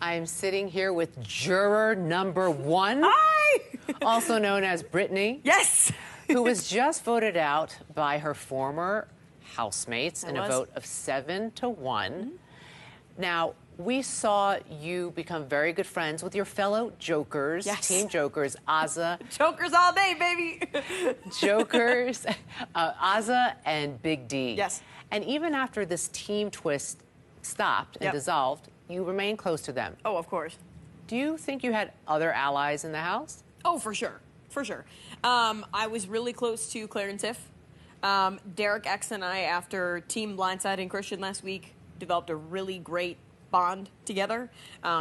I'm sitting here with juror number 1. Hi! Also known as Britini. Yes! Who was just voted out by her former housemates in a vote of 7-1. Mm-hmm. Now, we saw you become very good friends with your fellow Jokers, yes. Team Jokers, Azza. Jokers all day, baby! Jokers, Azza and Big D. Yes. And even after this team twist stopped and dissolved, you remain close to them. Oh, of course. Do you think you had other allies in the house? Oh, for sure. For sure. I was really close to Claire and Tiff. Derek X and I, after Team Blindsiding Christian last week, developed a really great bond together.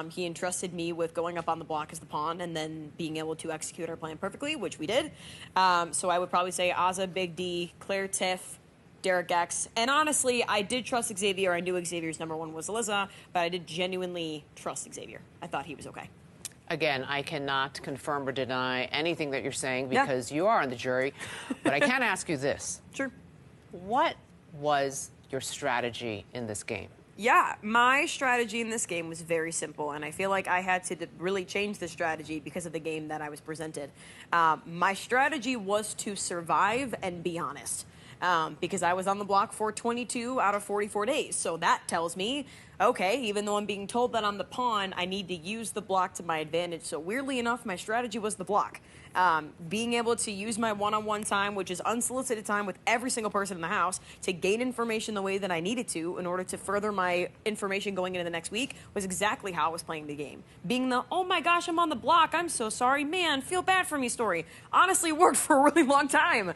He entrusted me with going up on the block as the pawn and then being able to execute our plan perfectly, which we did. So I would probably say Azza, Big D, Claire, Tiff, Derek X. And honestly, I did trust Xavier. I knew Xavier's number 1 was Alyssa, but I did genuinely trust Xavier. I thought he was okay. Again, I cannot confirm or deny anything that you're saying because you are on the jury, but I can ask you this. Sure. What was your strategy in this game? Yeah, my strategy in this game was very simple, and I feel like I had to really change the strategy because of the game that I was presented. My strategy was to survive and be honest. Because I was on the block for 22 out of 44 days. So that tells me, okay, even though I'm being told that I'm the pawn, I need to use the block to my advantage. So weirdly enough, my strategy was the block. Being able to use my one-on-one time, which is unsolicited time with every single person in the house, to gain information the way that I needed to in order to further my information going into the next week was exactly how I was playing the game. Being the, oh my gosh, I'm on the block, I'm so sorry, man, feel bad for me story, honestly worked for a really long time.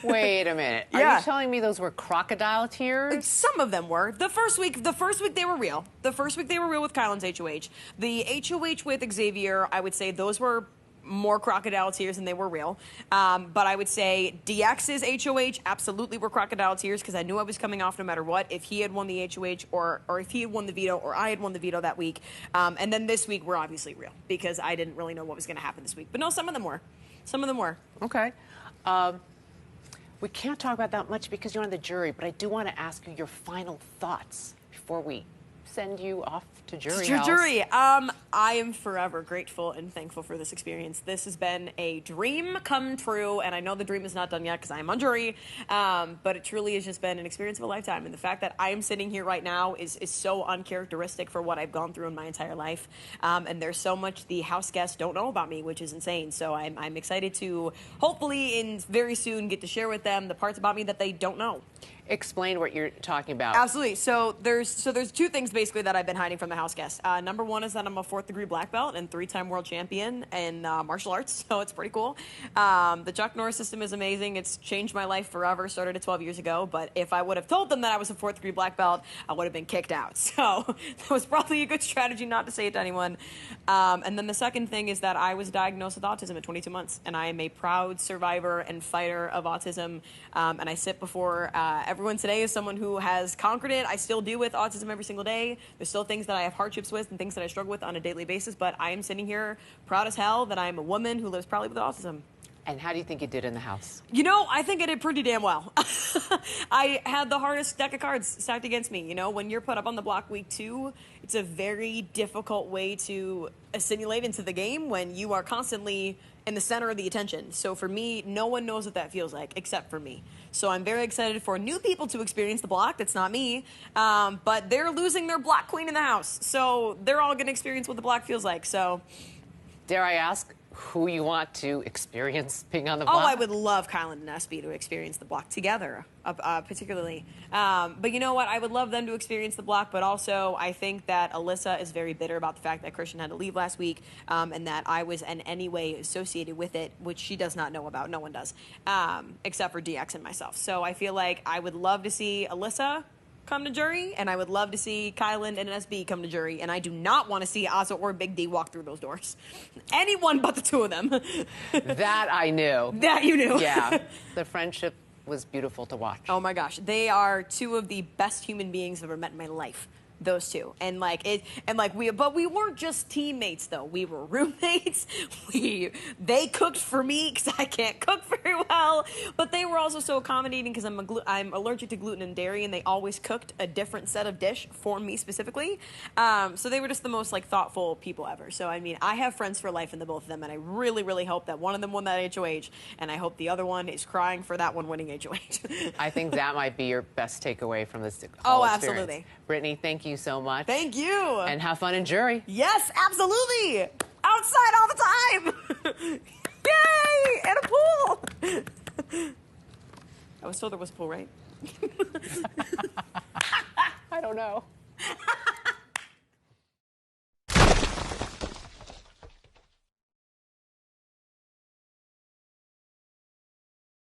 Wait a minute. Are you telling me those were crocodile tears? Some of them were. The first week they were real. The first week they were real with Kylan's HOH. The HOH with Xavier, I would say those were more crocodile tears than they were real. But I would say DX's HOH absolutely were crocodile tears because I knew I was coming off no matter what. If he had won the HOH or if he had won the veto or I had won the veto that week. And then this week were obviously real because I didn't really know what was going to happen this week. But no, some of them were. Some of them were. Okay. We can't talk about that much because you're on the jury, but I do want to ask you your final thoughts before we send you off to jury house. Jury. I am forever grateful and thankful for this experience. This has been a dream come true, and I know the dream is not done yet because I am on jury, but it truly has just been an experience of a lifetime, and the fact that I am sitting here right now is so uncharacteristic for what I've gone through in my entire life, and there's so much the house guests don't know about me, which is insane, so I'm excited to hopefully very soon get to share with them the parts about me that they don't know. Explain what you're talking about. Absolutely. So there's 2 things basically that I've been hiding from the house guests. Number 1 is that I'm a 4th-degree black belt and 3-time world champion in martial arts, so it's pretty cool. The Chuck Norris system is amazing. It's changed my life forever. Started it 12 years ago, but if I would have told them that I was a 4th-degree black belt, I would have been kicked out. So that was probably a good strategy not to say it to anyone. And then the second thing is that I was diagnosed with autism at 22 months, and I am a proud survivor and fighter of autism, and I sit before everyone today as someone who has conquered it. I still deal with autism every single day. There's still things that I have hardships with and things that I struggle with on a daily basis, but I am sitting here proud as hell that I'm a woman who lives proudly with autism. And how do you think you did in the house? You know, I think I did pretty damn well. I had the hardest deck of cards stacked against me. You know, when you're put up on the block week 2, it's a very difficult way to assimilate into the game when you are constantly in the center of the attention. So for me, no one knows what that feels like except for me. So I'm very excited for new people to experience the block. That's not me. But they're losing their block queen in the house. So they're all going to experience what the block feels like. So dare I ask who you want to experience being on the block? Oh, I would love Kylan and SB to experience the block together, particularly. But you know what? I would love them to experience the block, but also I think that Alyssa is very bitter about the fact that Christian had to leave last week and that I was in any way associated with it, which she does not know about. No one does, except for DX and myself. So I feel like I would love to see Alyssa come to jury, and I would love to see Kylan and SB come to jury, and I do not want to see Azza or Big D walk through those doors. Anyone but the 2 of them. That I knew. That you knew. Yeah. The friendship was beautiful to watch. Oh my gosh. They are 2 of the best human beings I've ever met in my life. those two. And but we weren't just teammates though. We were roommates. They cooked for me because I can't cook very well, but they were also so accommodating because I'm allergic to gluten and dairy, and they always cooked a different set of dish for me specifically. So they were just the most like thoughtful people ever. So I mean, I have friends for life in the both of them, and I really, really hope that one of them won that HOH, and I hope the other one is crying for that one winning HOH. I think that might be your best takeaway from this whole experience. Absolutely. Britini, thank you so much. Thank you. And have fun in jury. Yes, absolutely. Outside all the time. Yay! And a pool. I was told there was a pool, right? I don't know.